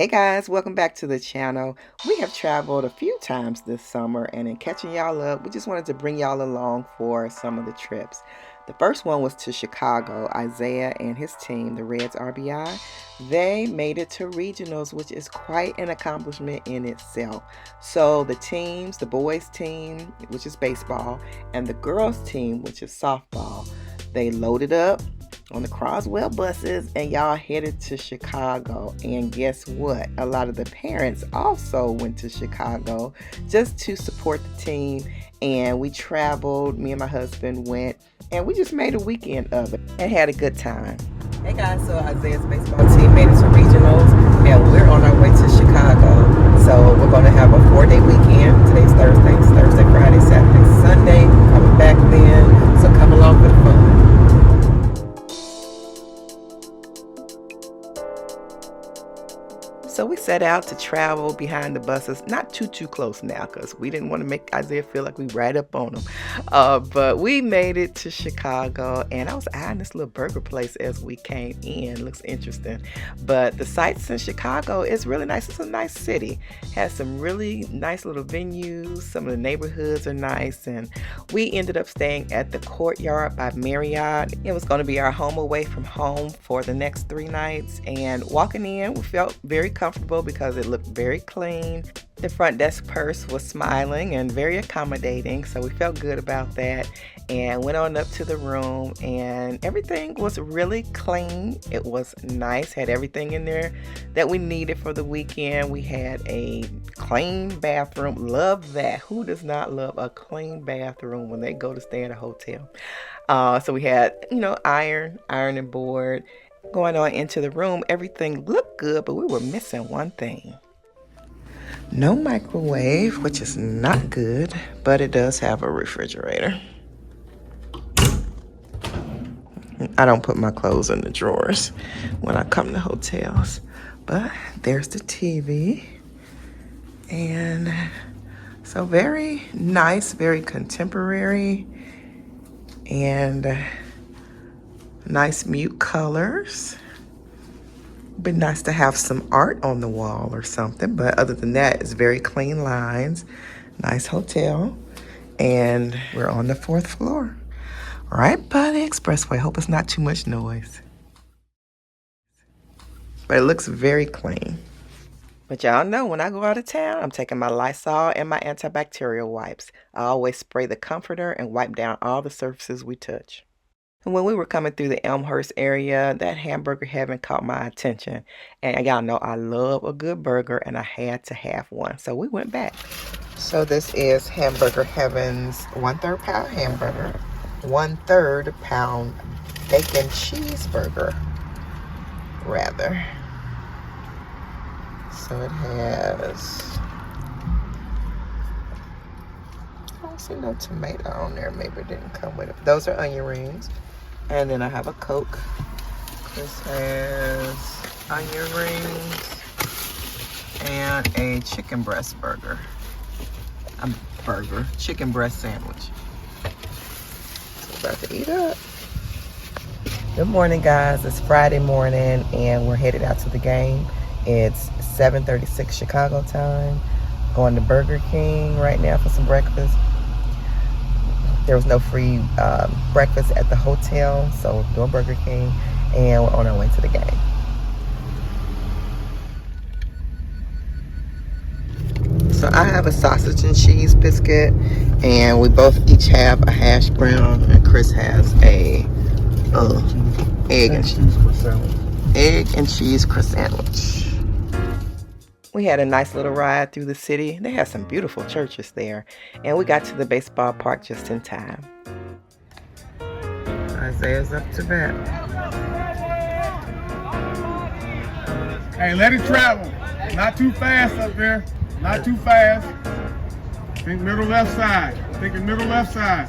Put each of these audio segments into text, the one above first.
Hey guys, welcome back to the channel. We have traveled a few times this summer, and in catching y'all up, we just wanted to bring y'all along for some of the trips. The first one was to Chicago. Isaiah and his team, the Reds RBI, they made it to regionals, which is quite an accomplishment in itself. So the teams, the boys team, which is baseball, and the girls team, which is softball, they loaded up on the Croswell buses and y'all headed to Chicago. And guess what? A lot of the parents also went to Chicago just to support the team. And we traveled, me and my husband went, and we just made a weekend of it and had a good time. Hey guys, so Isaiah's baseball team made it to regionals and we're on our way to Chicago. So we're going to have a 4-day weekend. Today's Thursday, Friday, Saturday, Sunday. Coming back then, so come along for the fun. So we set out to travel behind the buses, not too close now, because we didn't want to make Isaiah feel like we right up on him. But we made it to Chicago, and I was eyeing this little burger place as we came in. Looks interesting. But the sights in Chicago is really nice. It's a nice city. Has some really nice little venues. Some of the neighborhoods are nice, and we ended up staying at the Courtyard by Marriott. It was going to be our home away from home for the next 3 nights, and walking in, we felt very comfortable because it looked very clean. The front desk purse was smiling and very accommodating, so we felt good about that, and went on up to the room, and everything was really clean. It was nice, had everything in there that we needed for the weekend. We had a clean bathroom. Love that. Who does not love a clean bathroom when they go to stay in a hotel? So we had, ironing board. Going on into the room, everything looked good, but we were missing one thing. No microwave, which is not good, but it does have a refrigerator. I don't put my clothes in the drawers when I come to hotels. But there's the TV. And so very nice, very contemporary, and nice mute colors. Be nice to have some art on the wall or something, but other than that, it's very clean lines. Nice hotel, and we're on the 4th floor, right by the expressway. Hope it's not too much noise, but it looks very clean. But y'all know when I go out of town, I'm taking my Lysol and my antibacterial wipes. I always spray the comforter and wipe down all the surfaces we touch. And when we were coming through the Elmhurst area, that hamburger heaven caught my attention. And y'all know I love a good burger, and I had to have one. So we went back. So this is Hamburger Heaven's 1/3 pound hamburger, 1/3 pound bacon cheeseburger, rather. So it has, I don't see no tomato on there. Maybe it didn't come with it. Those are onion rings. And then I have a Coke. This has onion rings and a chicken breast burger. Chicken breast sandwich. So about to eat up. Good morning, guys. It's Friday morning, and we're headed out to the game. It's 7:36 Chicago time. Going to Burger King right now for some breakfast. There was no free breakfast at the hotel, so doing Burger King, and we're on our way to the game. So I have a sausage and cheese biscuit, and we both each have a hash brown, and Chris has a egg and cheese crust sandwich. We had a nice little ride through the city. They have some beautiful churches there, and we got to the baseball park just in time. Isaiah's up to bat. Hey, let it travel. Not too fast up there. Not too fast. Think middle left side. Thinking middle left side.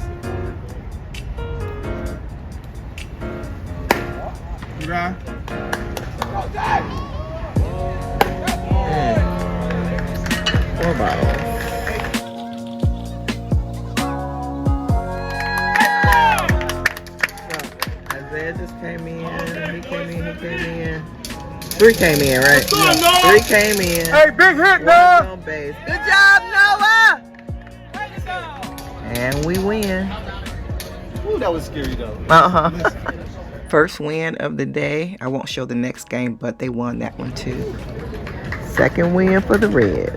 Good eye. Four bottles. Isaiah just came in. He came in. Three came in, right? Go on, Noah. Three came in. Hey, big hit, One Noah. on base. Good job, Noah! And we win. Ooh, that was scary though. First win of the day. I won't show the next game, but they won that one too. Second win for the Reds.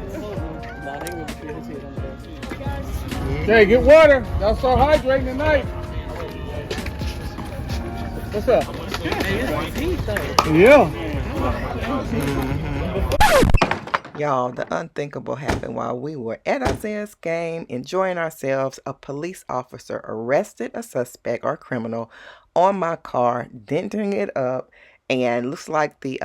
Hey, get water. Y'all start hydrating tonight. What's up? Yeah. Y'all, the unthinkable happened while we were at our Zens game, enjoying ourselves. A police officer arrested a suspect or criminal on my car, denting it up, and looks like the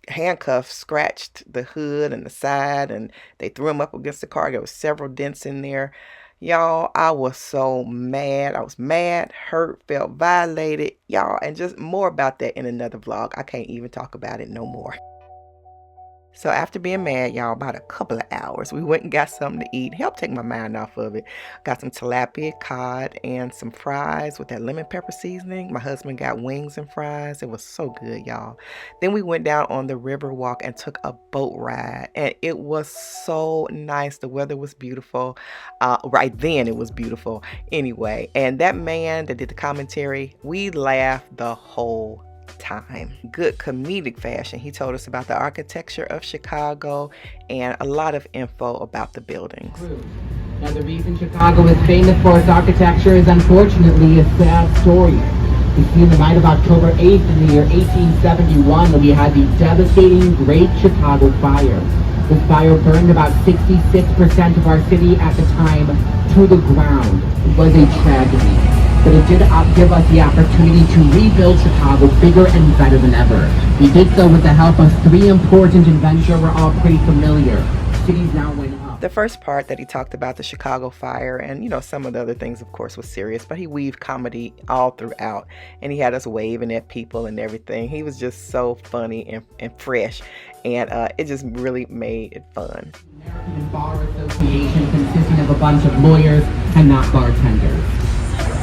handcuffs scratched the hood and the side, and they threw him up against the car. There was several dents in there. Y'all, I was so mad. I was mad, hurt, felt violated. Y'all, and just more about that in another vlog. I can't even talk about it no more. So after being mad, y'all, about a couple of hours, we went and got something to eat. Helped take my mind off of it. Got some tilapia, cod, and some fries with that lemon pepper seasoning. My husband got wings and fries. It was so good, y'all. Then we went down on the Riverwalk and took a boat ride. And it was so nice. The weather was beautiful. Right then, it was beautiful. Anyway, and that man that did the commentary, we laughed the whole time. Good comedic fashion. He told us about the architecture of Chicago and a lot of info about the buildings. Now, the reason Chicago is famous for its architecture is unfortunately a sad story. You see, in the night of October 8th in the year 1871, we had the devastating Great Chicago Fire. This fire burned about 66% of our city at the time to the ground. It was a tragedy. But it did give us the opportunity to rebuild Chicago bigger and better than ever. We did so with the help of three important inventions we're all pretty familiar. Cities now went up. The first part that he talked about the Chicago fire and, you know, some of the other things, of course, was serious, but he weaved comedy all throughout, and he had us waving at people and everything. He was just so funny and fresh, and it just really made it fun. American Bar Association consisting of a bunch of lawyers and not bartenders.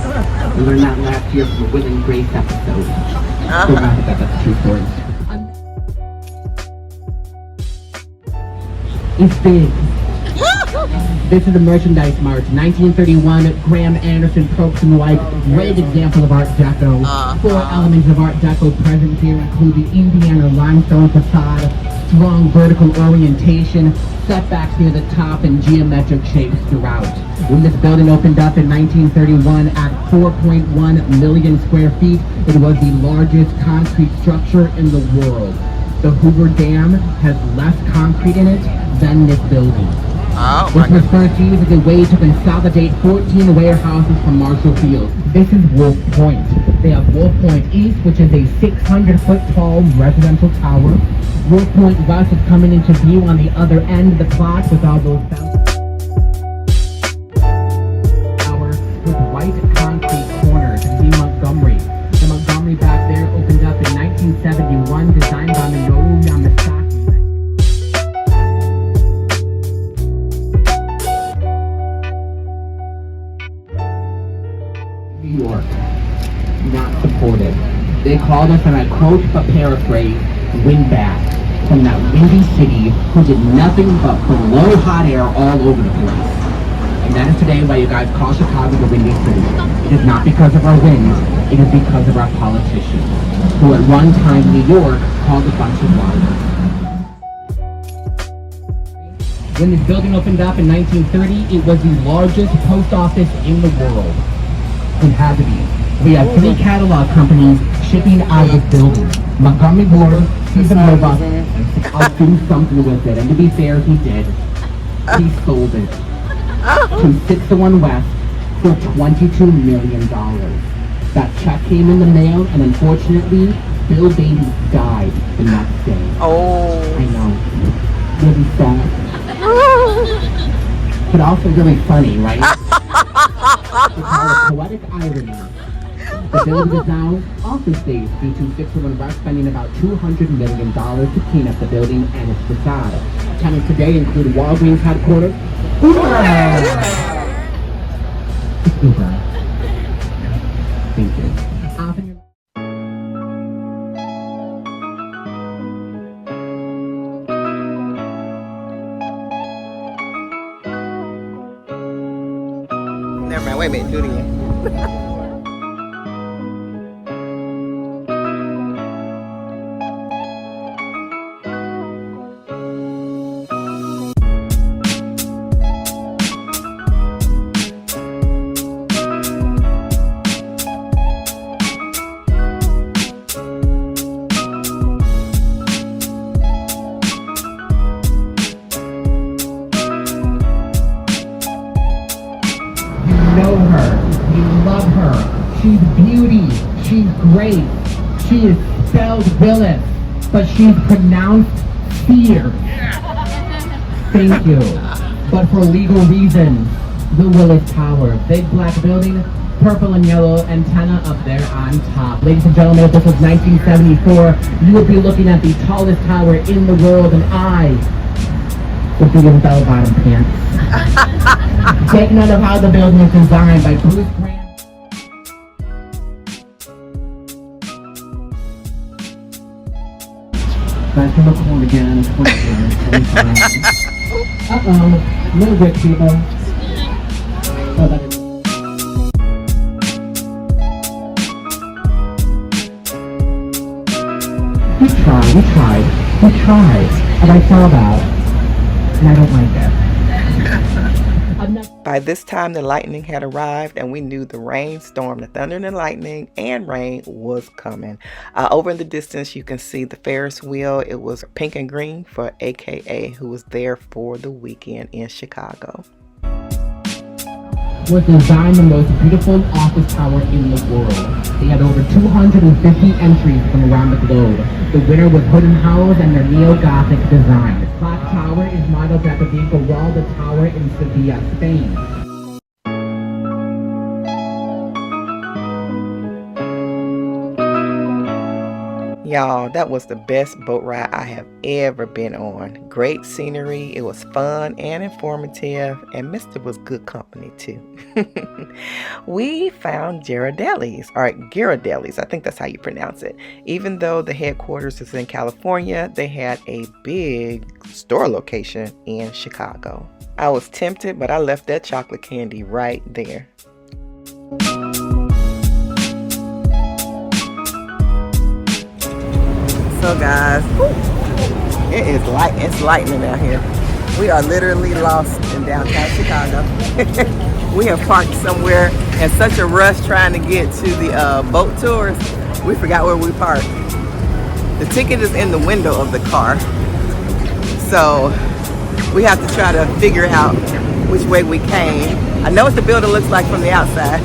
We learned that last year from a Will and Grace episode. So that's a true story. It's big. This is a merchandise mart. 1931, Graham Anderson, Probst and White. Great example of Art Deco. Four elements of Art Deco present here include the Indiana limestone facade, strong vertical orientation, setbacks near the top, and geometric shapes throughout. When this building opened up in 1931 at 4.1 million square feet, it was the largest concrete structure in the world. The Hoover Dam has less concrete in it than this building. This was first used as a way to consolidate 14 warehouses from Marshall Field. This is Wolf Point. They have Wolf Point East, which is a 600-foot tall residential tower. Wolf Point West is coming into view on the other end of the clock with all those towers with white concrete corners. And see Montgomery. The Montgomery back there opened up in 1971, designed by Minoru Yamasaki. New York, not supported. They called us, and I quote but paraphrase, windbags from that windy city who did nothing but blow hot air all over the place. And that is today why you guys call Chicago the Windy City. It is not because of our winds, it is because of our politicians, who at one time New York called a bunch of liars. When this building opened up in 1930, it was the largest post office in the world. It had to be. We have three catalog companies shipping out of this building. Montgomery Ward, Susan Roebuck, I'll do something with it. And to be fair, he did. He sold it to 601 West for $22 million. That check came in the mail, and unfortunately, Bill Bailey died the next day. Oh. I know. Really sad. But also really funny, right? It's called a poetic irony. The building is now office space due to 601 West spending about $200 million to clean up the building and its facade. Tenants today include Walgreens headquarters, Uber. It's Uber. Thank you. Wait a minute, do it again. Know her, you love her. She's beauty, she's great. She is spelled Willis, but she's pronounced fear. Thank you. But for legal reasons, the Willis Tower, big black building, purple and yellow antenna up there on top. Ladies and gentlemen, if this was 1974, you would be looking at the tallest tower in the world, and I would be in bell-bottom pants. Take note of how the building is designed by Bruce Grant. Back to record again. Uh-oh. Little bit, people. Oh, that is... We tried. And I saw that. And I don't like that. By this time, the lightning had arrived, and we knew the rainstorm, the thunder and the lightning and rain was coming. Over in the distance, you can see the Ferris wheel. It was pink and green for AKA, who was there for the weekend in Chicago. Was designed the most beautiful office tower in the world. They had over 250 entries from around the globe. The winner was Hood & Howells and their neo-Gothic design. The clock tower is modeled after the Giralda Tower in Sevilla, Spain. Y'all, that was the best boat ride I have ever been on. Great scenery, it was fun and informative, and Mr. was good company too. We found Ghirardelli's, I think that's how you pronounce it. Even though the headquarters is in California, they had a big store location in Chicago. I was tempted, but I left that chocolate candy right there. So guys, it's lightning out here. We are literally lost in downtown Chicago. We have parked somewhere in such a rush trying to get to the boat tours, we forgot where we parked. The ticket is in the window of the car, so we have to try to figure out which way we came. I know what the building looks like from the outside.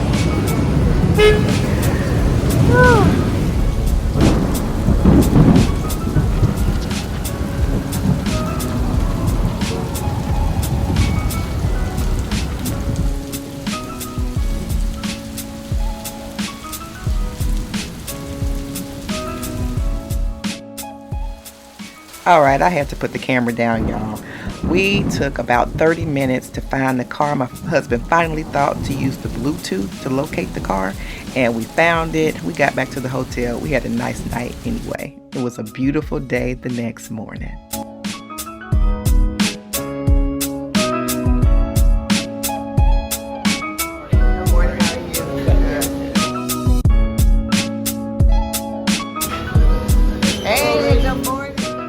All right, I had to put the camera down, y'all. We took about 30 minutes to find the car. My husband finally thought to use the Bluetooth to locate the car, and we found it. We got back to the hotel. We had a nice night anyway. It was a beautiful day the next morning.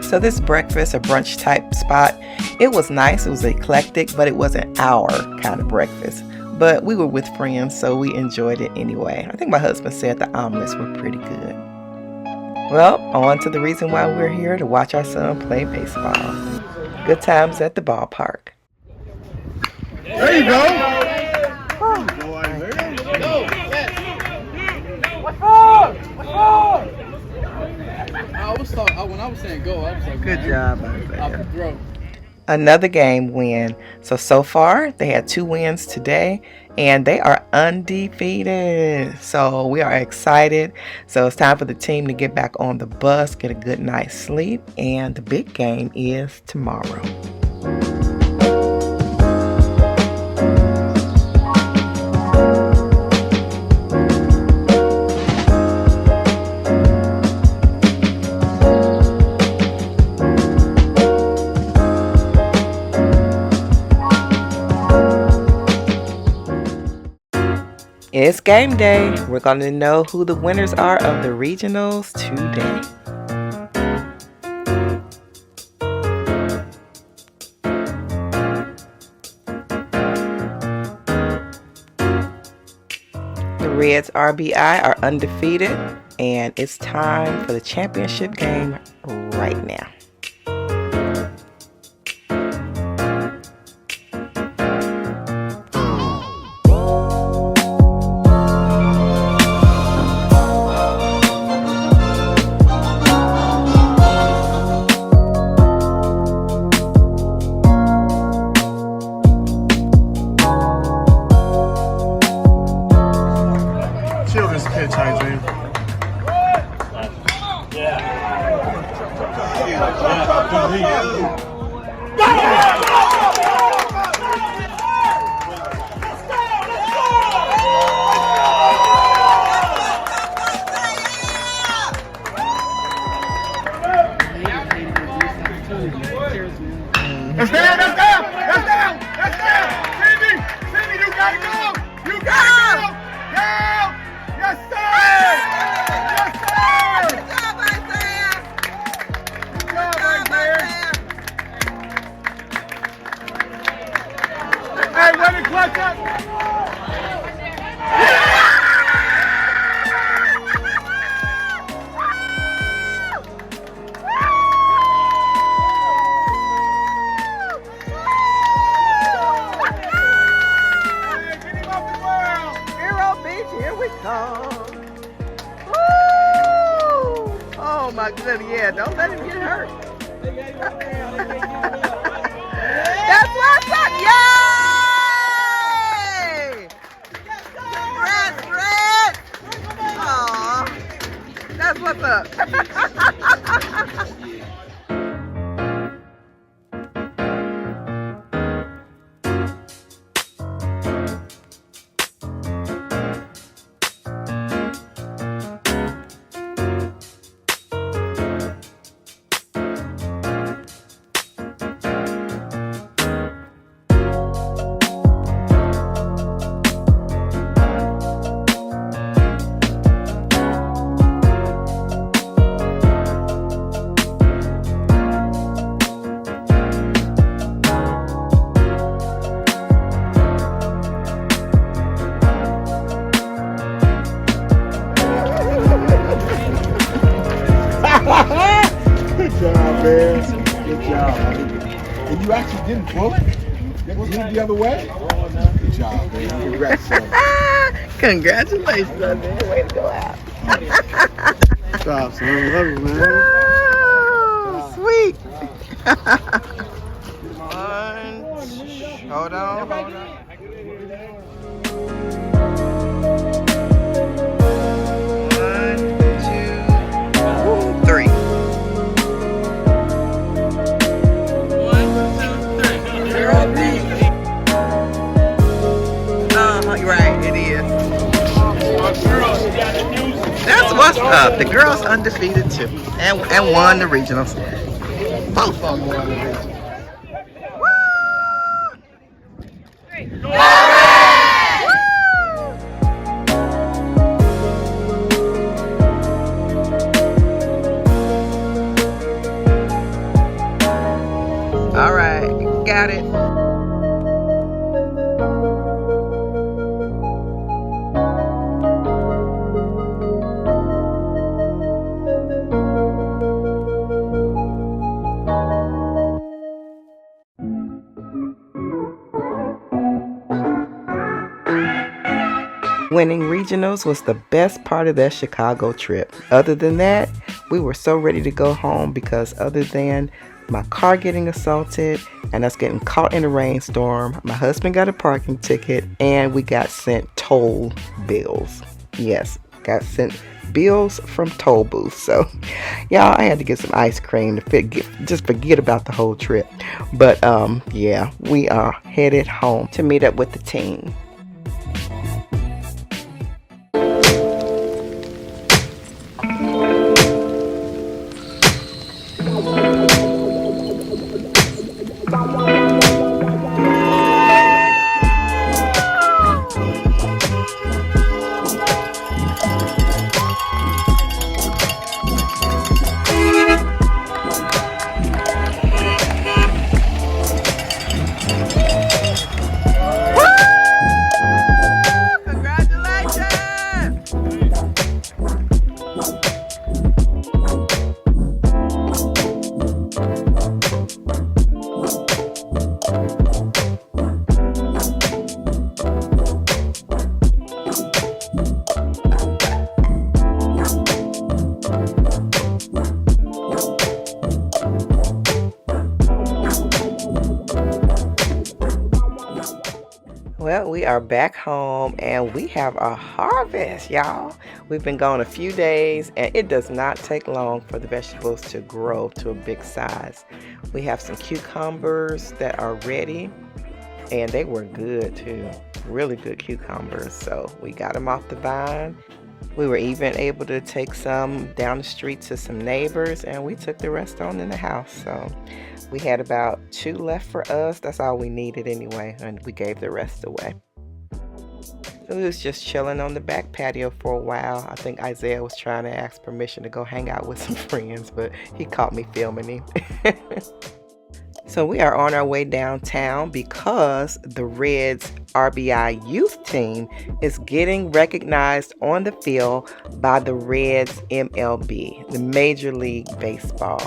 So this breakfast or brunch type spot, it was nice, it was eclectic, but it wasn't our kind of breakfast. But we were with friends, so we enjoyed it anyway. I think my husband said the omelets were pretty good. Well, on to the reason why we're here, to watch our son play baseball. Good times at the ballpark. There you go. When I was saying go, I was like, good job. Another game win. So far, they had 2 wins today, and they are undefeated. So we are excited. So it's time for the team to get back on the bus, get a good night's sleep, and the big game is tomorrow. It's game day. We're going to know who the winners are of the regionals today. The Reds RBI are undefeated, and it's time for the championship game right now. Let's down, let's down, let's down, let's down. Cindy, you gotta go. You gotta go. Go. Yes, sir. Yes, sir. Good job, Isaiah. Good job, Isaiah. Hey, let it clutch up. Here we come. Woo! Oh my goodness, yeah, don't let him get hurt. That's what's up, yay! Congrats, Red! Aw, that's what's up. Good job, man. Good job. And you actually didn't pull it? You went the other way? Good job, man. Congrats, son. Congratulations, man. Way to go out. Good job, son. Love you, man. Oh, sweet. Hold on. Right, it is. That's what's up. The girls undefeated too, and won the regionals. Both of them won the regionals. All right, got it. Winning regionals was the best part of that Chicago trip. Other than that, we were so ready to go home because other than my car getting assaulted and us getting caught in a rainstorm, my husband got a parking ticket and we got sent toll bills. Yes, got sent bills from toll booths. So, y'all, I had to get some ice cream to just forget about the whole trip. But, yeah, we are headed home to meet up with the team. Well, we are back home and we have a harvest, y'all. We've been gone a few days and it does not take long for the vegetables to grow to a big size. We have some cucumbers that are ready and they were good too. Really good cucumbers. So we got them off the vine. We were even able to take some down the street to some neighbors and we took the rest on in the house. So we had about 2 left for us. That's all we needed anyway, and we gave the rest away. We was just chilling on the back patio for a while. I think Isaiah was trying to ask permission to go hang out with some friends, but he caught me filming him. So we are on our way downtown because the Reds RBI youth team is getting recognized on the field by the Reds MLB, the Major League Baseball.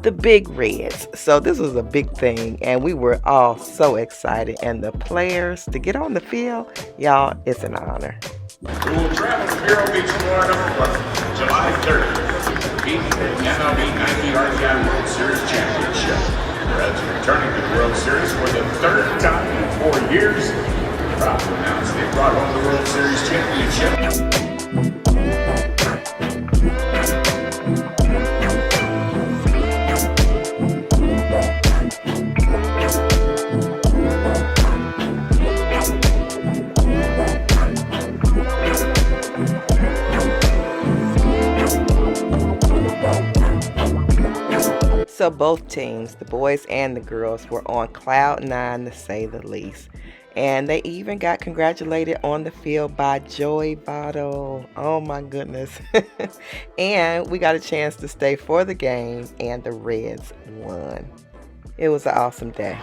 The big Reds. So this was a big thing and we were all so excited, and the players to get on the field, y'all, it's an honor. We will travel to Vero Beach, Florida for July 30th, beat the MLB 90 RBI World Series Championship. The Reds are returning to the World Series for the 3rd time in 4 years. Proud to announce they brought home the World Series Championship. So both teams, the boys and the girls, were on cloud 9 to say the least. And they even got congratulated on the field by Joey Votto. Oh my goodness. And we got a chance to stay for the game and the Reds won. It was an awesome day.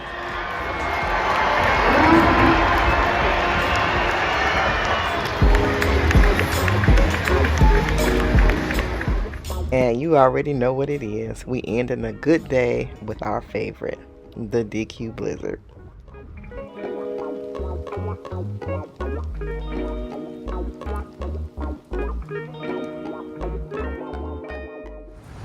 And you already know what it is. We ended a good day with our favorite, the DQ Blizzard.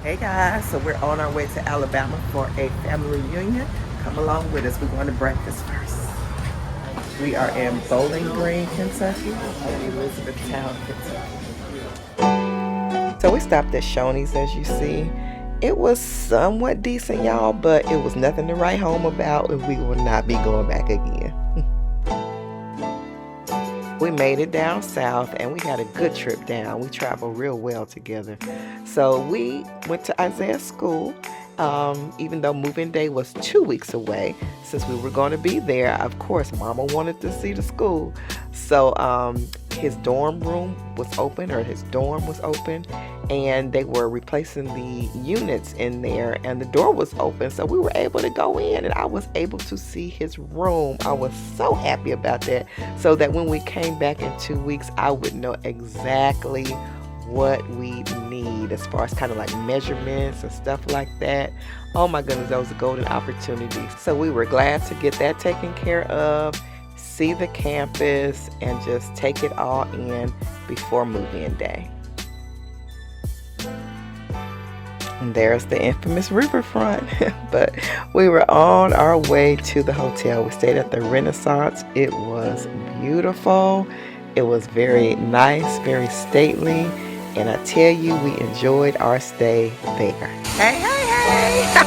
Hey guys, so we're on our way to Alabama for a family reunion. Come along with us. We're going to breakfast first. We are in Bowling Green, Kentucky, and Elizabethtown, Kentucky. So we stopped at Shoney's, as you see. It was somewhat decent, y'all, but it was nothing to write home about, and we will not be going back again. We made it down south, and we had a good trip down. We traveled real well together. So we went to Isaiah's school, even though moving day was 2 weeks away. Since we were going to be there, of course, Mama wanted to see the school. So his dorm room was open, or his dorm was open, and they were replacing the units in there, and the door was open, so we were able to go in, and I was able to see his room. I was so happy about that, so that when we came back in 2 weeks, I would know exactly what we need as far as kind of like measurements and stuff like that. Oh my goodness, that was a golden opportunity. So we were glad to get that taken care of, see the campus, and just take it all in before move-in day. And there's the infamous riverfront. But we were on our way to the hotel. We stayed at the Renaissance. It was beautiful. It was very nice, very stately. And I tell you, we enjoyed our stay there. Hey, hey, hey!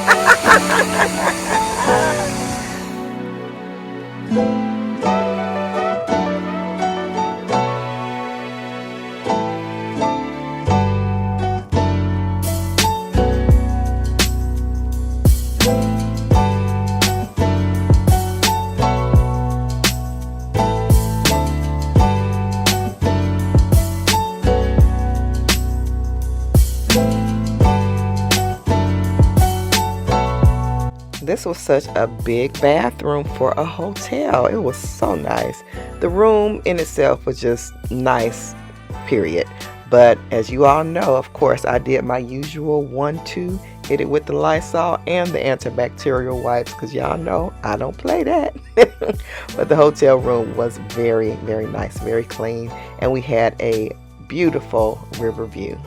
This was such a big bathroom for a hotel. It was so nice. The room in itself was just nice, period. But as you all know, of course, I did my usual 1-2, hit it with the Lysol and the antibacterial wipes, because y'all know I don't play that. But the hotel room was very, very nice, very clean, and we had a beautiful river view.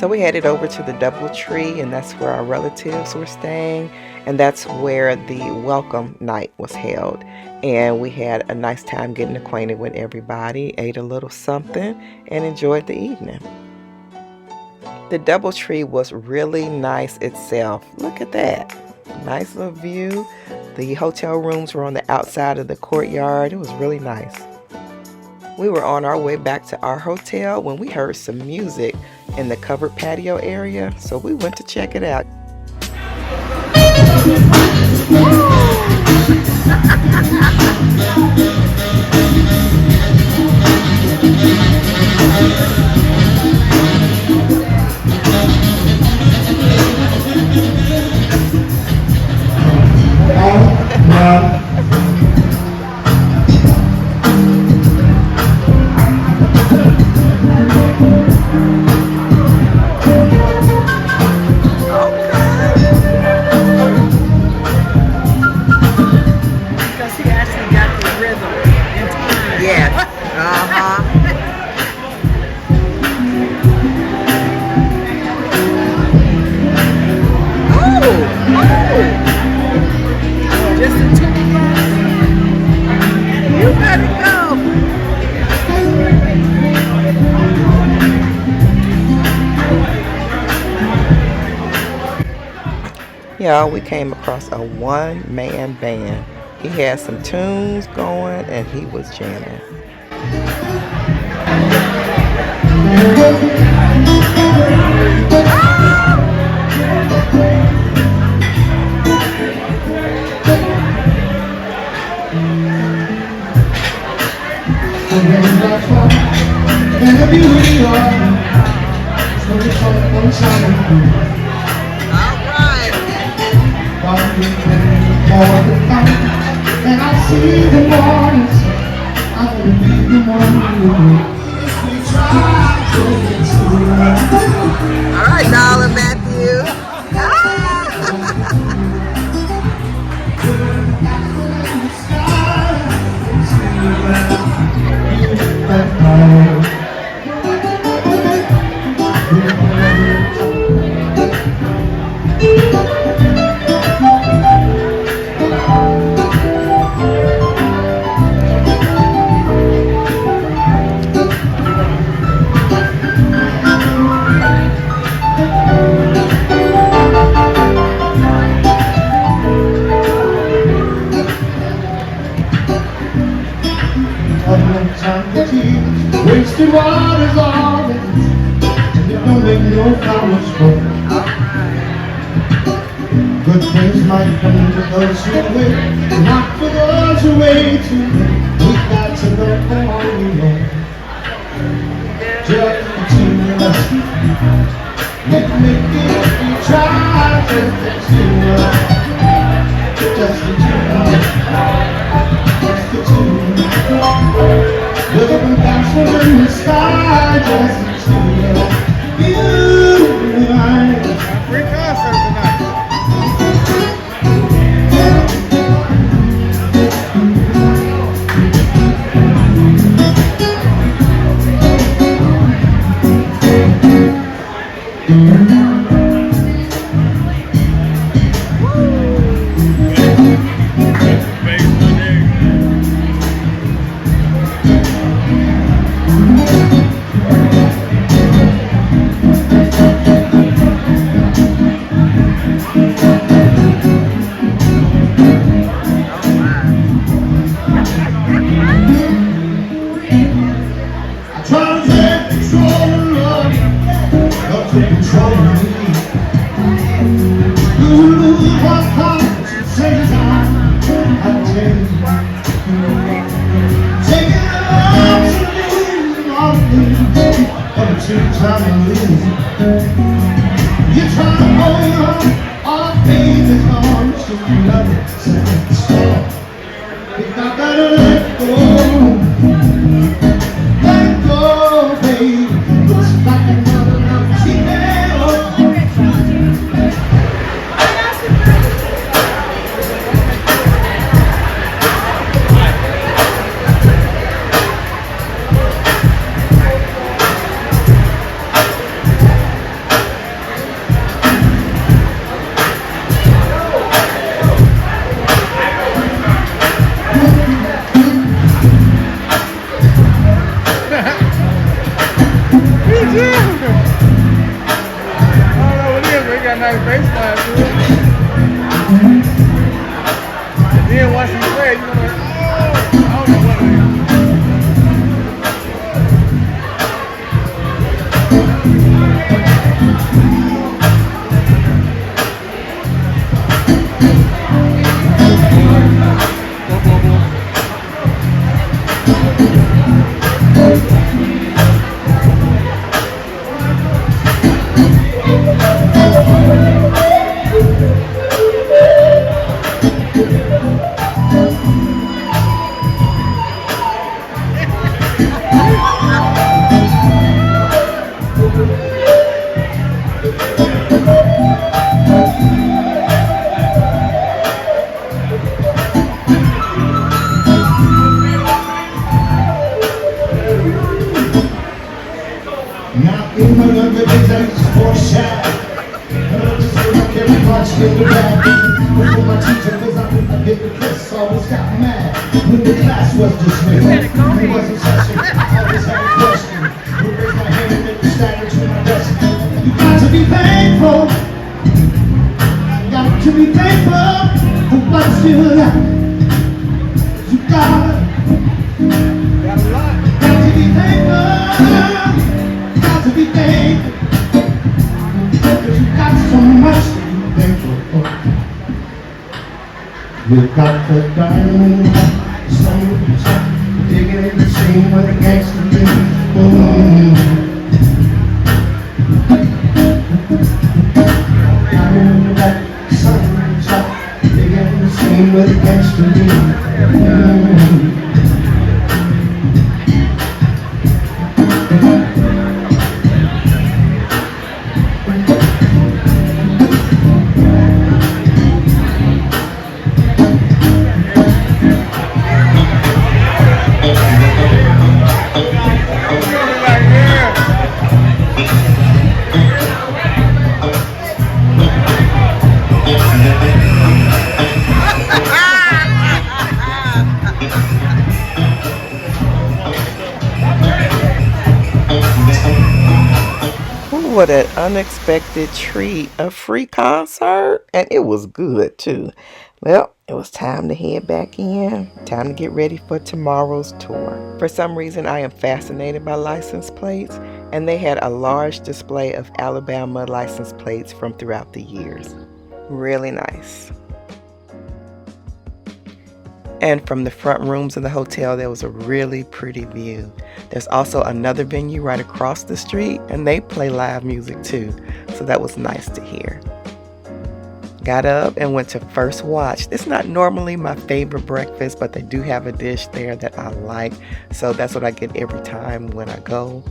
So we headed over to the DoubleTree, and that's where our relatives were staying, and that's where the welcome night was held. And we had a nice time getting acquainted with everybody, ate a little something, and enjoyed the evening. The DoubleTree was really nice itself. Look at that. Nice little view. The hotel rooms were on the outside of the courtyard. It was really nice. We were on our way back to our hotel when we heard some music in the covered patio area, so we went to check it out. Y'all, we came across a one-man band. He had some tunes going and he was jamming. And I see the mornings, I will be the morning. All right, darling Matthew. Wasted water's all that and it don't make no flowers grow. Good things might come to those who wait, not for those who wait too late. We got to look for all we know. Just continue us. Make it if you try. Just continue us. Just continue us. Just continue us. Looking down in the sky, just to you and I. Free concert tonight. in the bag. Before my teacher was up in the hypocrites, always got mad when the class was dismissed. He wasn't touching, I always had a question. Would raise my hand and make the stagger to my desk. You got to be thankful. You got to be thankful for what's you got. You got to be thankful. Got to be thankful. Because you got so much to be thankful for. You got the diamond, some digging in the scene with a gangster beat. Diamond in that sunshine, digging in the scene with a gangster beat. What an unexpected treat, a free concert, and it was good too. Well, it was time to head back in, time to get ready for tomorrow's tour. For some reason, I am fascinated by license plates, and they had a large display of Alabama license plates from throughout the years. Really nice. And from the front rooms of the hotel, there was a really pretty view. There's also another venue right across the street, and they play live music too, so that was nice to hear. Got up and went to First Watch. It's not normally my favorite breakfast, but they do have a dish there that I like, so that's what I get every time when I go.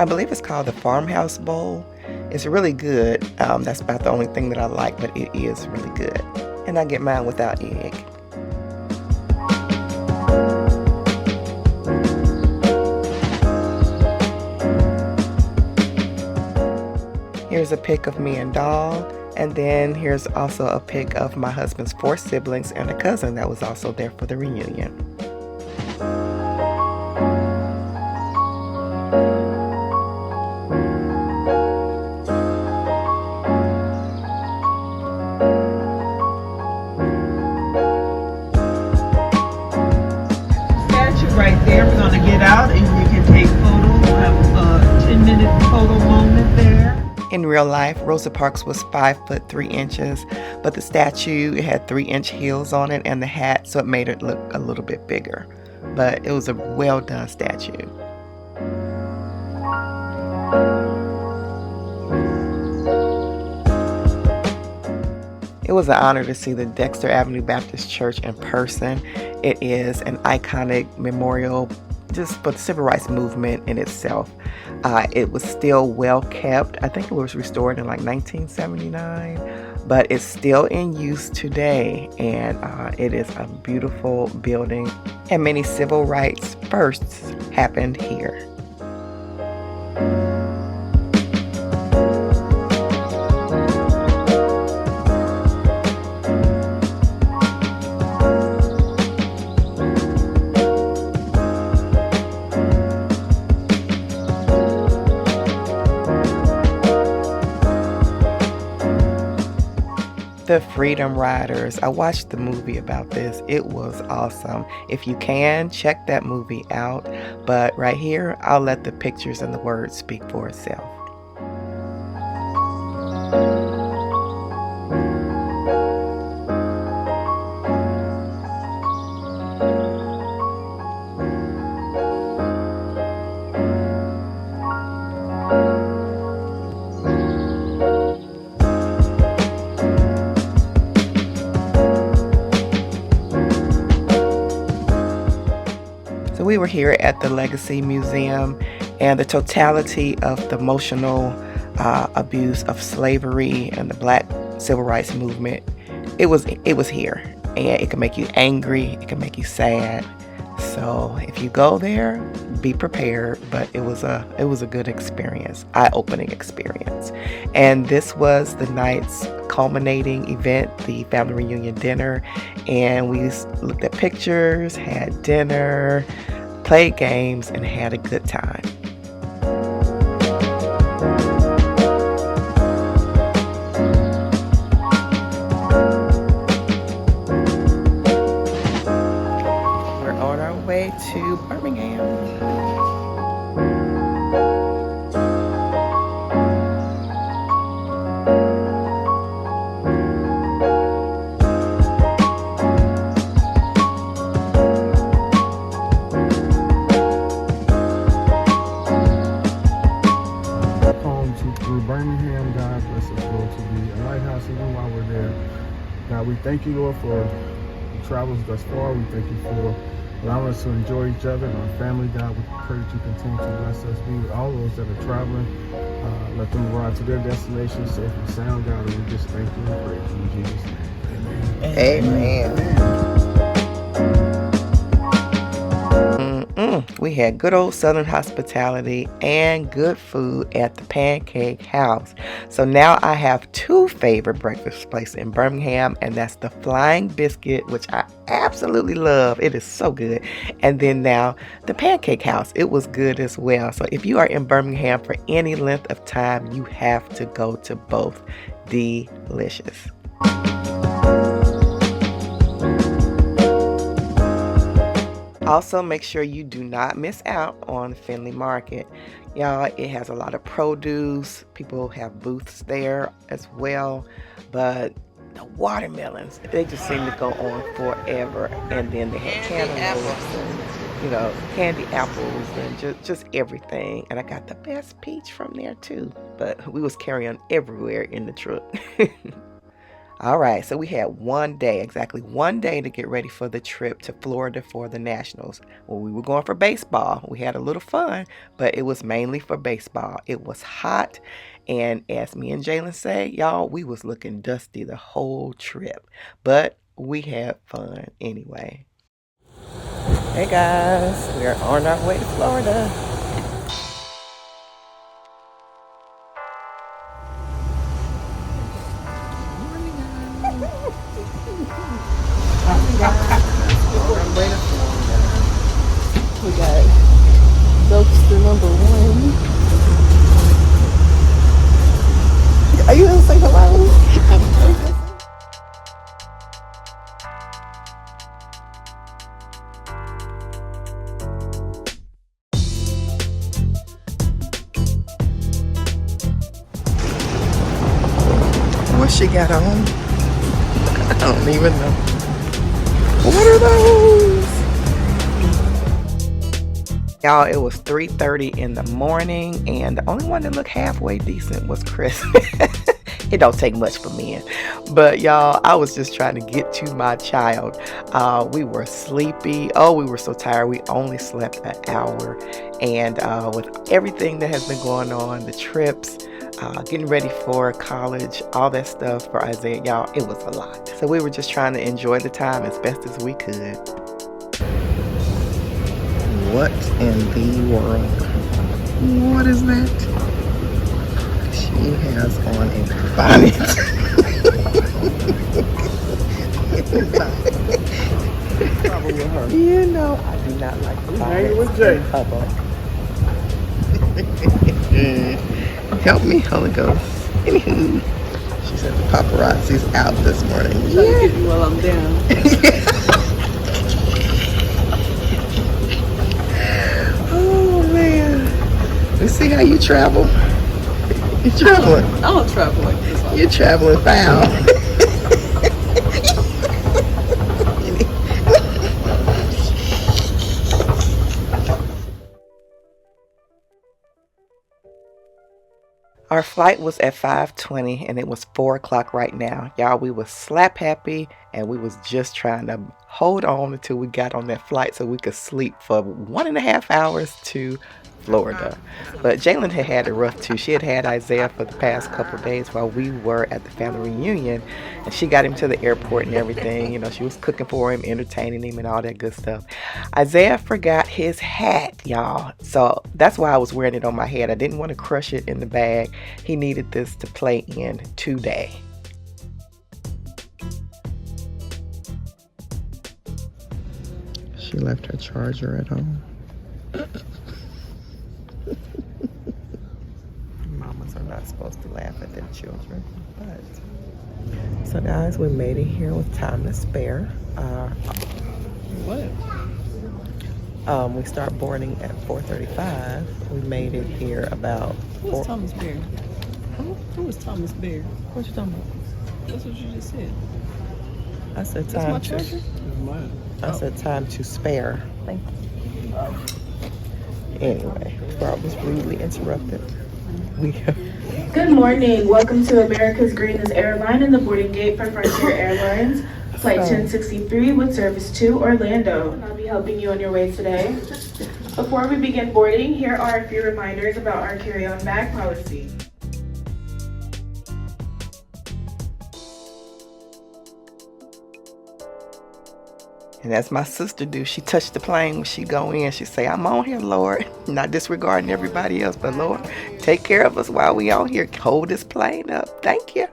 I believe it's called the Farmhouse Bowl. It's really good. That's about the only thing that I like, but it is really good. And I get mine without egg. Here's a pic of me and dog, and then here's also a pic of my husband's 4 siblings and a cousin that was also there for the reunion. Statue right there. We're gonna get out and you can take photos. We'll have a 10-minute photo moment there. In real life, Rosa Parks was 5 foot 3 inches, but the statue, it had 3-inch heels on it and the hat, so it made it look a little bit bigger. But it was a well done statue. It was an honor to see the Dexter Avenue Baptist Church in person. It is an iconic memorial just for the civil rights movement in itself. It was still well kept. I think it was restored in like 1979, but it's still in use today, and it is a beautiful building, and many civil rights firsts happened here. The Freedom Riders. I watched the movie about this. It was awesome. If you can, check that movie out. But right here, I'll let the pictures and the words speak for itself. We were here at the Legacy Museum, and the totality of the emotional abuse of slavery and the Black Civil Rights Movement, it was here, and it can make you angry, it can make you sad. So if you go there, be prepared. But it was a good experience, eye-opening experience. And this was the night's culminating event, the family reunion dinner, and we looked at pictures, had dinner, played games, and had a good time. We're on our way to Birmingham. Birmingham, God bless us, Lord, to be a lighthouse even while we're there. God, we thank you, Lord, for the travels thus far. We thank you for allowing us to enjoy each other and our family. God, we pray that you continue to bless us. Be with all those that are traveling. Let them arrive to their destination safe and sound, God, and we just thank you and praise you in Jesus' name. Amen. We had good old Southern hospitality and good food at the Pancake House. So now I have two favorite breakfast places in Birmingham, and that's the Flying Biscuit, which I absolutely love. It is so good. And then now the Pancake House. It was good as well. So if you are in Birmingham for any length of time, you have to go to both. Delicious. Also, make sure you do not miss out on Findlay Market. Y'all, it has a lot of produce. People have booths there as well. But the watermelons, they just seem to go on forever. And then they had cantaloupes and, candy apples and just everything. And I got the best peach from there too. But we was carrying everywhere in the truck. All right, so we had exactly one day to get ready for the trip to Florida for the Nationals. Well, we were going for baseball. We had a little fun, but it was mainly for baseball. It was hot, and as me and Jalen say, y'all, we was looking dusty the whole trip, but we had fun anyway. Hey guys, we are on our way to Florida. We got Dokester number 1. Are you gonna say hello? What she got on? I don't even know. What are those? Y'all, it was 3:30 in the morning, and the only one that looked halfway decent was Chris. It don't take much for men. But y'all, I was just trying to get to my child. We were sleepy. Oh, we were so tired. We only slept an hour. And with everything that has been going on, the trips, getting ready for college, all that stuff for Isaiah, y'all, it was a lot. So we were just trying to enjoy the time as best as we could. What in the world? What is that? She has on a bonnet. You know, I do not like the bonnet. With Jay. Help me, Holy Ghost. Anywho, she said the paparazzi's out this morning. Trying to get you while I'm down. Oh man, we see how you travel. You traveling? I don't travel like this. You're traveling foul. Our flight was at 5:20 and it was 4 o'clock right now. Y'all, we was slap happy and we was just trying to hold on until we got on that flight so we could sleep for 1.5 hours to Florida. But Jalen had it rough too. She had Isaiah for the past couple of days while we were at the family reunion, and she got him to the airport and everything. You know, she was cooking for him, entertaining him, and all that good stuff. Isaiah forgot his hat, y'all. So that's why I was wearing it on my head. I didn't want to crush it in the bag. He needed this to play in today. she left her charger at home. Mamas are not supposed to laugh at their children, but so guys, we made it here with time to spare. What? We start boarding at 4:35. We made it here about. Who's Thomas Bear? Who is Thomas Bear? What you talking about? That's what you just said. I said That's time my to. charger? Mine. I said time to spare. Thank you. Anyway, Rob was rudely interrupted. We have. Good morning. Welcome to America's Greenest Airline and the boarding gate for Frontier Airlines. Flight 1063 with service to Orlando. I'll be helping you on your way today. Before we begin boarding, here are a few reminders about our carry-on bag policy. And as my sister do, she touched the plane when she go in. She say, I'm on here, Lord. Not disregarding everybody else, but Lord, take care of us while we on here. Hold this plane up. Thank you.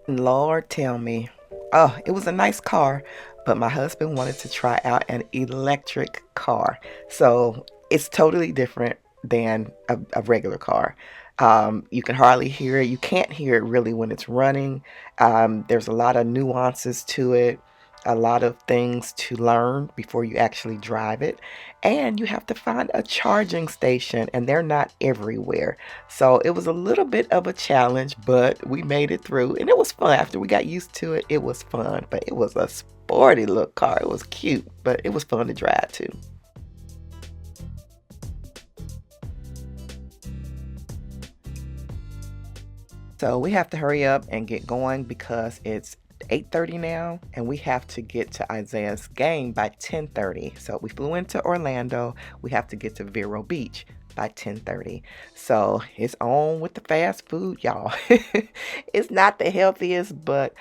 Lord tell me. Oh, it was a nice car, but my husband wanted to try out an electric car. So it's totally different than a regular car. You can hardly hear it. You can't hear it really when it's running. There's a lot of nuances to it, a lot of things to learn before you actually drive it. And you have to find a charging station, and they're not everywhere. So it was a little bit of a challenge, but we made it through. And it was fun. After we got used to it, it was fun. But it was a sporty little car. It was cute, but it was fun to drive too. So we have to hurry up and get going because it's 8:30 now, and we have to get to Isaiah's game by 10:30. So we flew into Orlando. We have to get to Vero Beach by 10:30. So it's on with the fast food, y'all. It's not the healthiest, but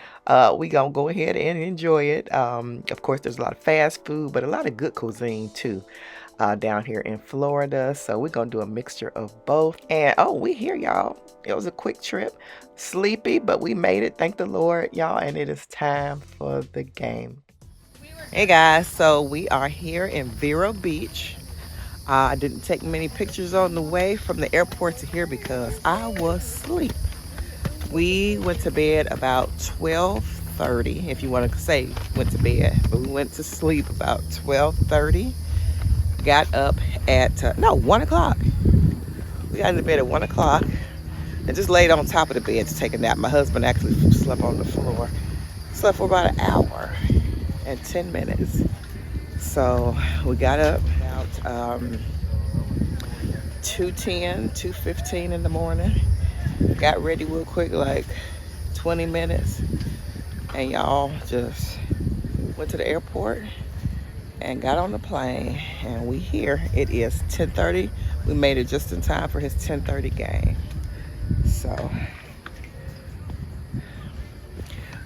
we gonna go ahead and enjoy it. Of course, there's a lot of fast food, but a lot of good cuisine too. Down here in Florida. So we're gonna do a mixture of both. And oh, we here, y'all. It was a quick trip. Sleepy, but we made it. Thank the Lord, y'all. And it is time for the game. Hey guys, so we are here in Vero Beach. I didn't take many pictures on the way from the airport to here because I was asleep. We went to bed about 12:30, if you want to say went to bed, but we went to sleep about 12:30. Got up at 1 o'clock. We got into bed at 1 o'clock and just laid on top of the bed to take a nap. My husband actually slept on the floor. Slept for about an hour and 10 minutes. So we got up about 2:15 in the morning. Got ready real quick, like 20 minutes. And y'all just went to the airport and got on the plane, and we here. It is 10:30. We made it just in time for his 10:30 game. So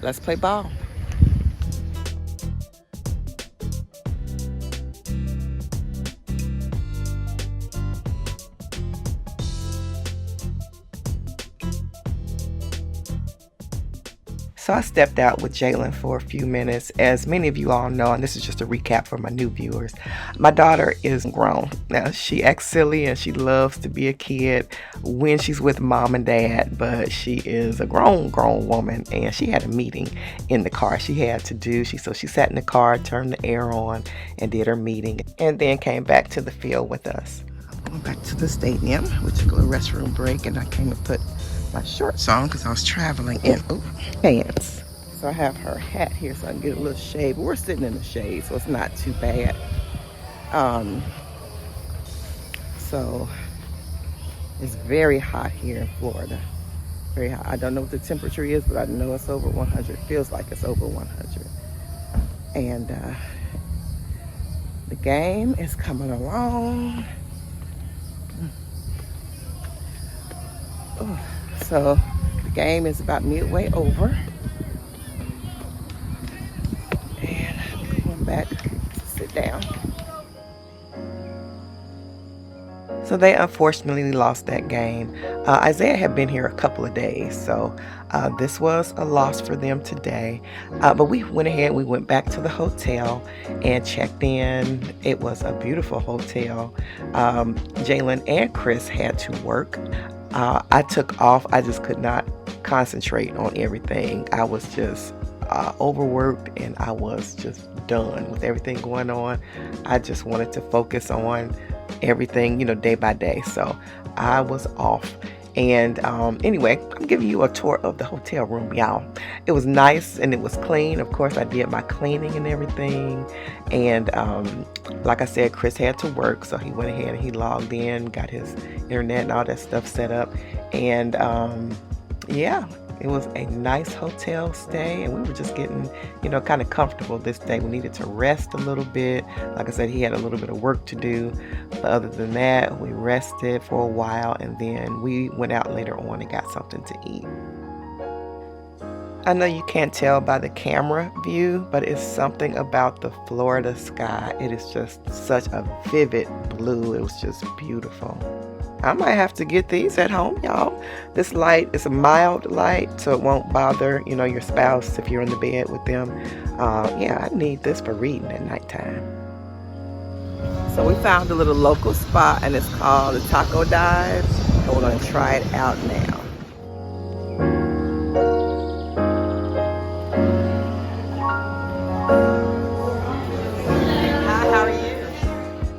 let's play ball. So I stepped out with Jalen for a few minutes. As many of you all know, and this is just a recap for my new viewers, my daughter is grown. Now, she acts silly and she loves to be a kid when she's with mom and dad, but she is a grown woman, and she had a meeting in the car she had to do. So she sat in the car, turned the air on, and did her meeting, and then came back to the field with us. Went back to the stadium. We took a little restroom break, and I came and put my shorts on because I was traveling in pants. So I have her hat here so I can get a little shade. But we're sitting in the shade, so it's not too bad. So it's very hot here in Florida. Very hot. I don't know what the temperature is, but I know it's over 100. Feels like it's over 100. And the game is coming along. So the game is about midway over. And I'm going back to sit down. So they unfortunately lost that game. Isaiah had been here a couple of days, so this was a loss for them today. But we went ahead, we went back to the hotel and checked in. It was a beautiful hotel. Jalen and Chris had to work. I took off. I just could not concentrate on everything. I was just overworked, and I was just done with everything going on. I just wanted to focus on everything, day by day. So I was off. And anyway, I'm giving you a tour of the hotel room, y'all. It was nice and it was clean. Of course, I did my cleaning and everything. And like I said, Chris had to work, so he went ahead and he logged in, got his internet and all that stuff set up. And yeah, it was a nice hotel stay, and we were just getting, kind of comfortable this day. We needed to rest a little bit. Like I said, he had a little bit of work to do. But other than that, we rested for a while, and then we went out later on and got something to eat. I know you can't tell by the camera view, but it's something about the Florida sky. It is just such a vivid blue. It was just beautiful. I might have to get these at home, y'all. This light is a mild light, so it won't bother, your spouse if you're in the bed with them. Yeah, I need this for reading at nighttime. So we found a little local spot, and it's called the Taco Dive, and we're going to try it out now.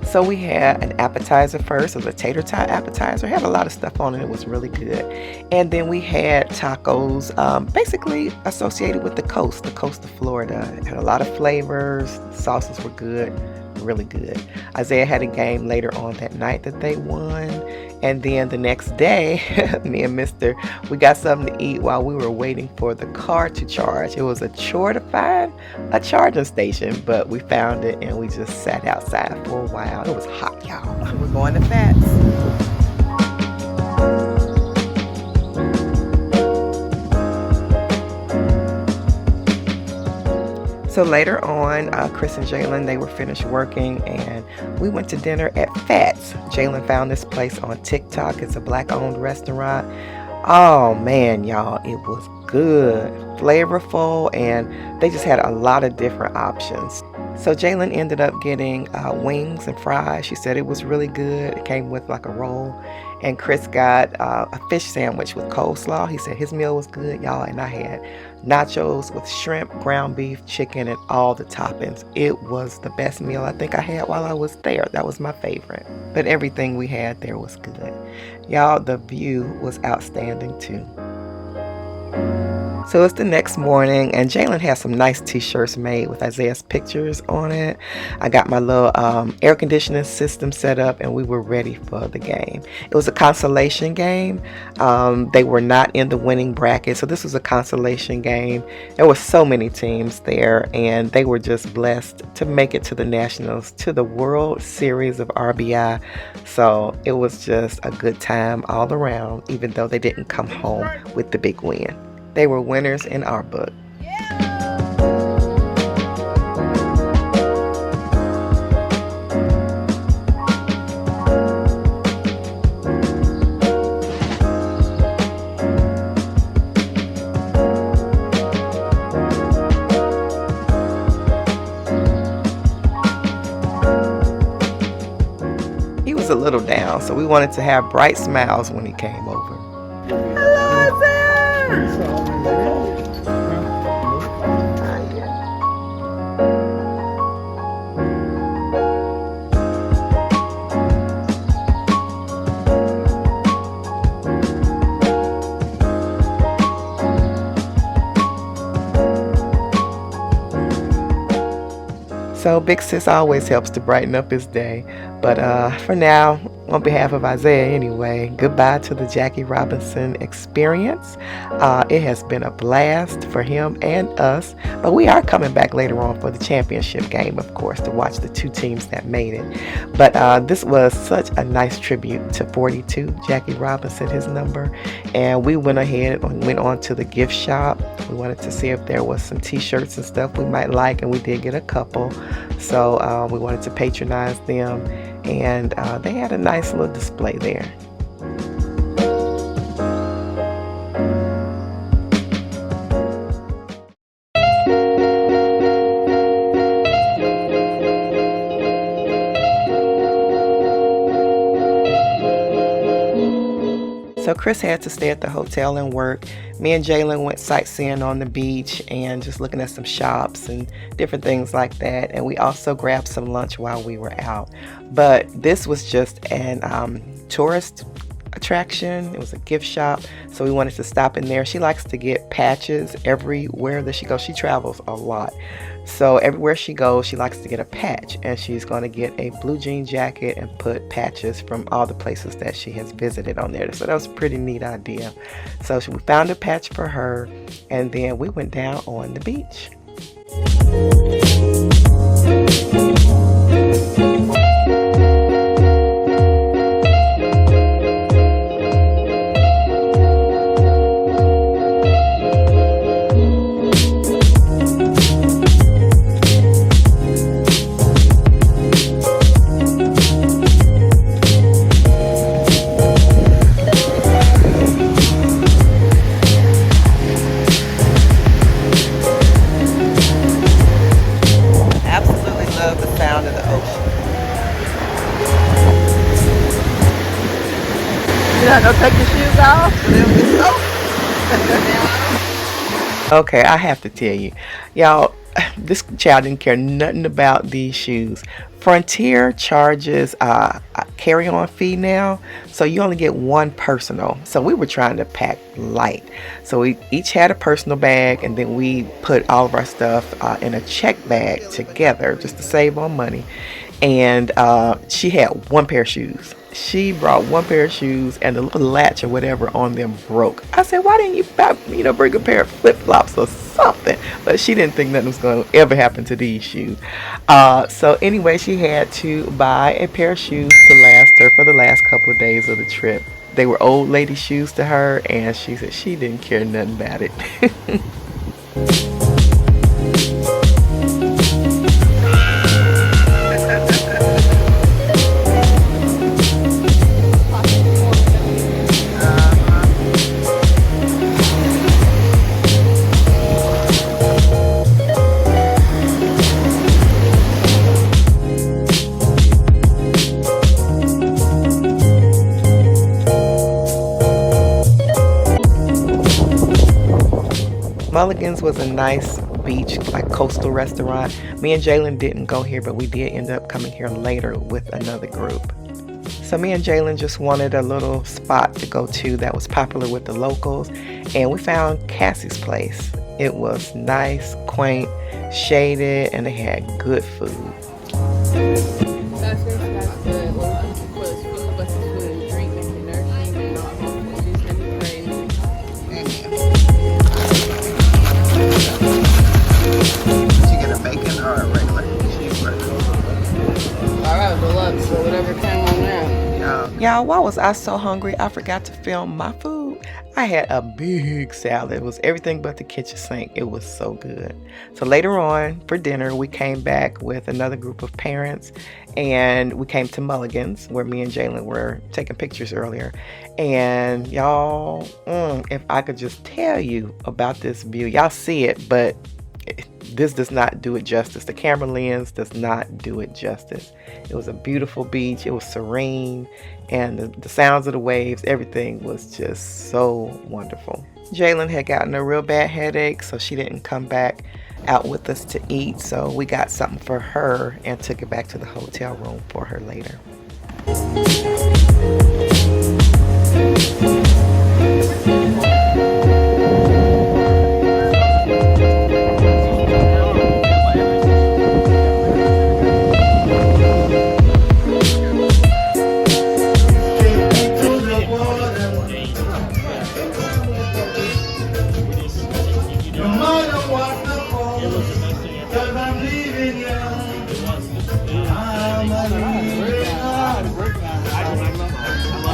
So we had an appetizer first. It was a tater tot appetizer. It had a lot of stuff on it. It was really good. And then we had tacos, basically associated with the coast of Florida. It had a lot of flavors. The sauces were good, really good. Isaiah had a game later on that night that they won. And then the next day, me and Mr., we got something to eat while we were waiting for the car to charge. It was a chore to find a charging station, but we found it and we just sat outside for a while. It was hot, y'all. We're going to Fats. So later on, Chris and Jalen, they were finished working, and we went to dinner at Fats. Jalen found this place on TikTok. It's a Black-owned restaurant. Oh man, y'all, it was good, flavorful, and they just had a lot of different options. So Jalen ended up getting wings and fries. She said it was really good. It came with like a roll. And Chris got a fish sandwich with coleslaw. He said his meal was good, y'all. And I had nachos with shrimp, ground beef, chicken, and all the toppings. It was the best meal I think I had while I was there. That was my favorite. But everything we had there was good. Y'all, the view was outstanding too. So it's the next morning, and Jalen has some nice t-shirts made with Isaiah's pictures on it. I got my little air conditioning system set up, and we were ready for the game. It was a consolation game. They were not in the winning bracket, so this was a consolation game. There were so many teams there, and they were just blessed to make it to the Nationals, to the World Series of RBI. So it was just a good time all around, even though they didn't come home with the big win. They were winners in our book. He was a little down, so we wanted to have bright smiles when he came over. Hello, Isaiah! Big Sis always helps to brighten up his day. But for now, on behalf of Isaiah anyway, goodbye to the Jackie Robinson experience. It has been a blast for him and us, but we are coming back later on for the championship game, of course, to watch the two teams that made it. But this was such a nice tribute to 42, Jackie Robinson, his number. And we went ahead and went on to the gift shop. We wanted to see if there was some t-shirts and stuff we might like, and we did get a couple. So we wanted to patronize them, and they had a nice little display there. So Chris had to stay at the hotel and work. Me and Jalen went sightseeing on the beach and just looking at some shops and different things like that. And we also grabbed some lunch while we were out. But this was just an tourist attraction. It was a gift shop, so we wanted to stop in there. She likes to get patches everywhere that she goes. She travels a lot, so everywhere she goes she likes to get a patch, and she's going to get a blue jean jacket and put patches from all the places that she has visited on there. So that was a pretty neat idea. So we found a patch for her, and then we went down on the beach. Okay, I have to tell you, y'all, this child didn't care nothing about these shoes. Frontier charges a carry-on fee now, so you only get one personal. So we were trying to pack light. So we each had a personal bag, and then we put all of our stuff in a check bag together just to save on money. And she had one pair of shoes. She brought one pair of shoes, and the little latch or whatever on them broke. I said, why didn't you bring a pair of flip-flops or something? But she didn't think nothing was going to ever happen to these shoes. So anyway, she had to buy a pair of shoes to last her for the last couple of days of the trip. They were old lady shoes to her, and she said she didn't care nothing about it. Mulligan's was a nice beach, like coastal restaurant. Me and Jalen didn't go here, but we did end up coming here later with another group. So me and Jalen just wanted a little spot to go to that was popular with the locals, and we found Cassie's place. It was nice, quaint, shaded, and they had good food. That's good. What we can put is food, but the food and drink and the nourishing and all the juice and the gravy. Did you get a bacon or a regular cheeseburger? I got a deluxe, so whatever came on now. Y'all, why was I so hungry? I forgot to film my food. I had a big salad. It was everything but the kitchen sink. It was so good. So later on for dinner, we came back with another group of parents, and we came to Mulligan's where me and Jalen were taking pictures earlier. And y'all, if I could just tell you about this view, y'all see it, but this does not do it justice. The camera lens does not do it justice. It was a beautiful beach. It was serene, and the sounds of the waves, everything was just so wonderful. Jalen had gotten a real bad headache, so she didn't come back out with us to eat. So we got something for her and took it back to the hotel room for her later.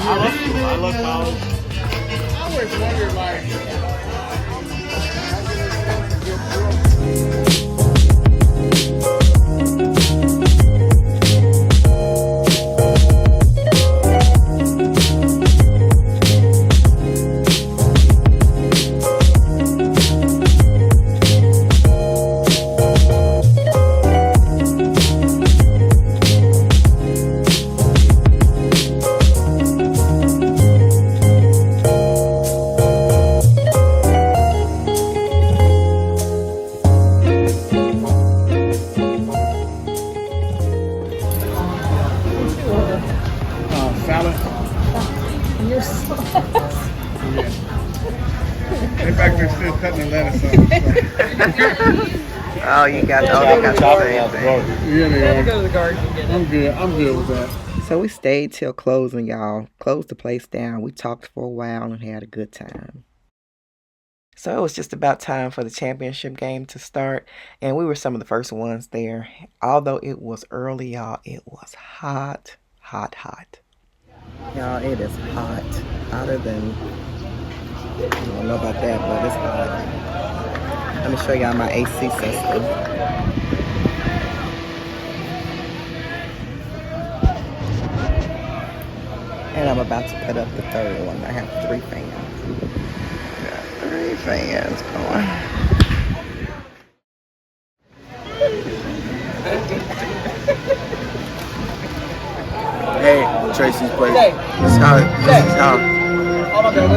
I love college. I always wondered, like, salad. Your sauce. Yeah. They back there still cutting the lettuce up. Oh, you got, oh, they got the same thing. Yeah, they Go are. to the garden and get it. I'm good with that. So we stayed till closing, y'all. Closed the place down. We talked for a while and had a good time. So it was just about time for the championship game to start, and we were some of the first ones there. Although it was early, y'all, it was hot, hot, hot. Y'all, it is hot. Hotter than, I don't know about that, but it's hot. Let me show y'all my AC system. And I'm about to put up the third one. I have 3 fans. Got 3 fans going. Hey, Tracie's place. This is how. Oh my God,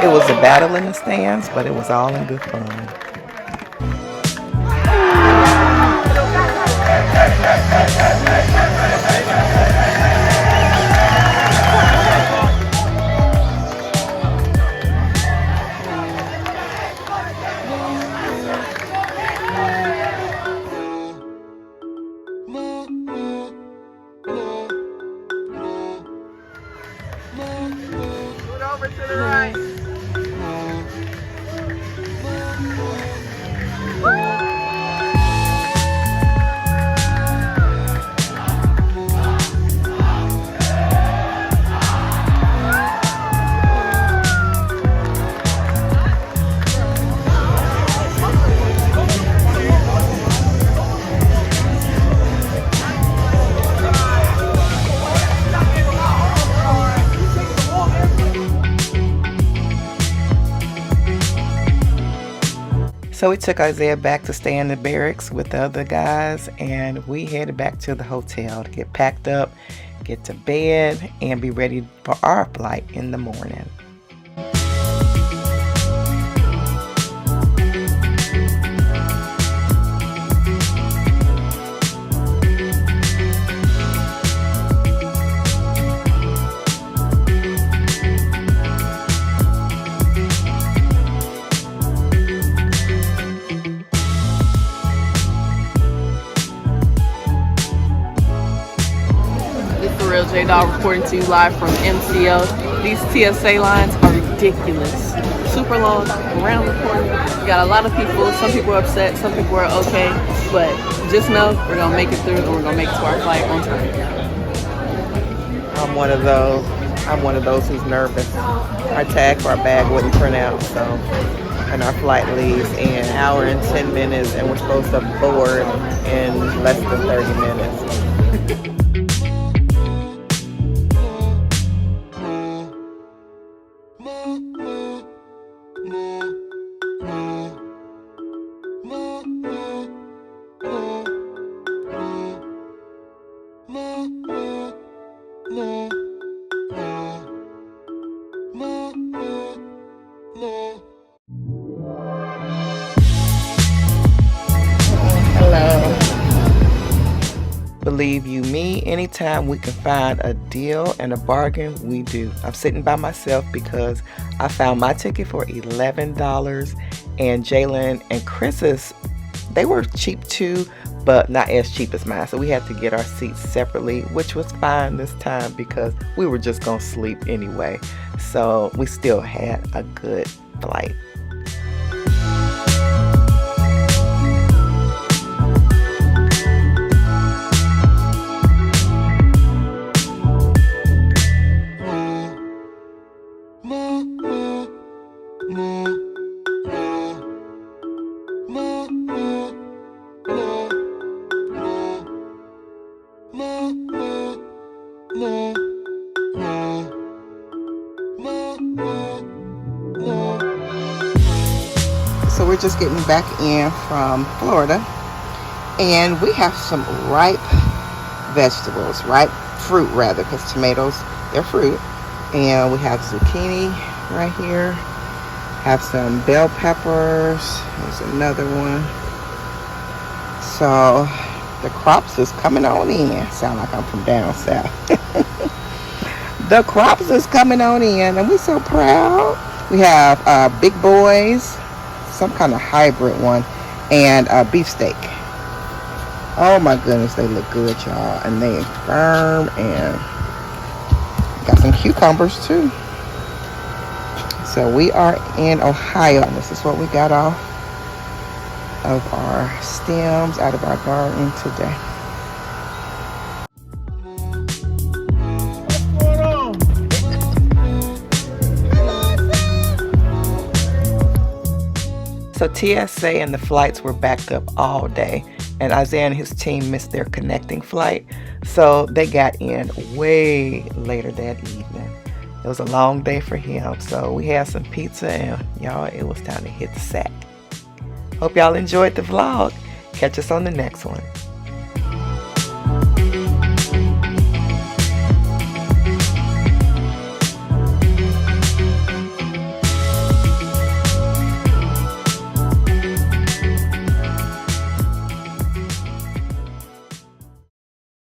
It was a battle in the stands, but it was all in good fun. Over to the right. So we took Isaiah back to stay in the barracks with the other guys, and we headed back to the hotel to get packed up, get to bed, and be ready for our flight in the morning. J-Dog reporting to you live from MCO. These TSA lines are ridiculous. Super long, around the corner. You got a lot of people. Some people are upset, some people are okay. But just know we're going to make it through and we're going to make it to our flight on time. I'm one of those who's nervous. Our tag for our bag wouldn't print out, so, and our flight leaves in an hour and 10 minutes, and we're supposed to board in less than 30 minutes. Hello. believe you me, anytime we can find a deal and a bargain, we do. I'm sitting by myself because I found my ticket for $11, and Jalen and Chris's, they were cheap too, but not as cheap as mine. So we had to get our seats separately, which was fine this time because we were just gonna sleep anyway. So we still had a good flight. So we're just getting back in from Florida, and we have some ripe vegetables, ripe fruit rather, because tomatoes, they're fruit. And we have zucchini right here, have some bell peppers, there's another one. So the crops is coming on in. Sound like I'm from down south. The crops is coming on in, and we're so proud. We have big boys, some kind of hybrid one, and beefsteak. Oh my goodness, they look good, y'all, and they are firm, and got some cucumbers too. So we are in Ohio, and this is what we got off of our stems out of our garden today. So TSA and the flights were backed up all day, and Isaiah and his team missed their connecting flight, so they got in way later that evening. It was a long day for him, so we had some pizza, and y'all, it was time to hit the sack. Hope y'all enjoyed the vlog. Catch us on the next one.